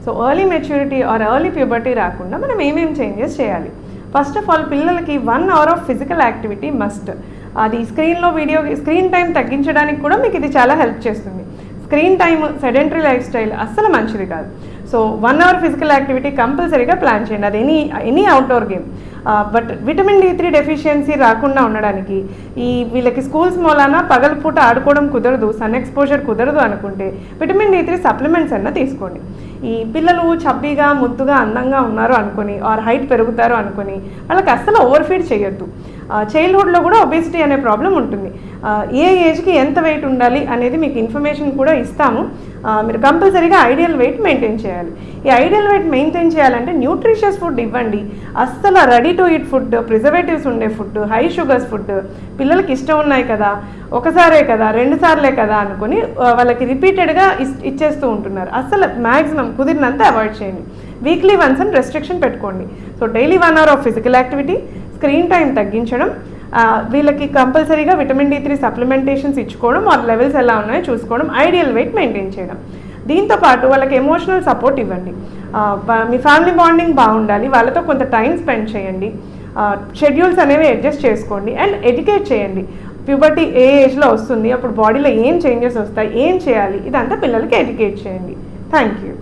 So early maturity or early puberty రాకుండా మనం ఏమేమి చేంజెస్ చేయాలి? ఫస్ట్ ఆఫ్ ఆల్ పిల్లలకి 1 hour of physical activity must. అది స్క్రీన్ టైం తగ్గించడానికి కూడా మీకు ఇది చాలా హెల్ప్ చేస్తుంది. Screen time, sedentary life style అస్సలు మంచిది కాదు. సో 1 hour ఫిజికల్ యాక్టివిటీ కంపల్సరీగా ప్లాన్ చేయండి. అది any outdoor game. But vitamin D3 deficiency రాకుండా ఉండడానికి వీళ్ళకి స్కూల్స్ మూలాన పగలపూట ఆడుకోవడం కుదరదు, సన్ ఎక్స్పోజర్ కుదరదు అనుకుంటే విటమిన్ D3 సప్లిమెంట్స్ అన్న తీసుకోండి. ఈ పిల్లలు చబ్బీగా, ముద్దుగా, అందంగా ఉన్నారు అనుకుని ఆర్ హైట్ పెరుగుతారు అనుకుని వాళ్ళకి అస్సలు ఓవర్ఫీడ్ చేయొద్దు. చైల్డ్హుడ్లో కూడా ఒబేసిటీ అనే ప్రాబ్లం ఉంటుంది. ఏ ఏజ్కి ఎంత వెయిట్ ఉండాలి అనేది మీకు ఇన్ఫర్మేషన్ కూడా ఇస్తాము. మీరు కంపల్సరీగా ఐడియల్ వెయిట్ మెయింటైన్ చేయాలి. ఈ ఐడియల్ వెయిట్ మెయింటైన్ చేయాలంటే న్యూట్రిషియస్ ఫుడ్ ఇవ్వండి. అస్సలు ready to eat food, preservatives ఉండే ఫుడ్, హై షుగర్స్ ఫుడ్ పిల్లలకి ఇష్టం ఉన్నాయి కదా, ఒకసారే కదా, 2 సార్లే కదా అనుకుని వాళ్ళకి రిపీటెడ్గా ఇచ్చేస్తూ ఉంటున్నారు. అస్సలు మ్యాక్సిమం కుదిరినంత అవాయిడ్ చేయండి. వీక్లీ వన్స్ అని రెస్ట్రిక్షన్ పెట్టుకోండి. So daily 1 hour of physical activity, screen time తగ్గించడం, వీళ్ళకి కంపల్సరీగా విటమిన్ D3 సప్లిమెంటేషన్స్ ఇచ్చుకోవడం, వాళ్ళ లెవెల్స్ ఎలా ఉన్నాయో చూసుకోవడం, ఐడియల్ వెయిట్ మెయింటైన్ చేయడం. దీంతోపాటు వాళ్ళకి ఎమోషనల్ సపోర్ట్ ఇవ్వండి. మీ ఫ్యామిలీ బాండింగ్ బాగుండాలి, వాళ్ళతో కొంత టైం స్పెండ్ చేయండి. షెడ్యూల్స్ అనేవి అడ్జస్ట్ చేసుకోండి అండ్ ఎడ్యుకేట్ చేయండి. ప్యూబర్టీ ఏ ఏజ్లో వస్తుంది, అప్పుడు బాడీలో ఏం చేంజెస్ వస్తాయి, ఏం చేయాలి, ఇదంతా పిల్లలకి ఎడ్యుకేట్ చేయండి. Thank you.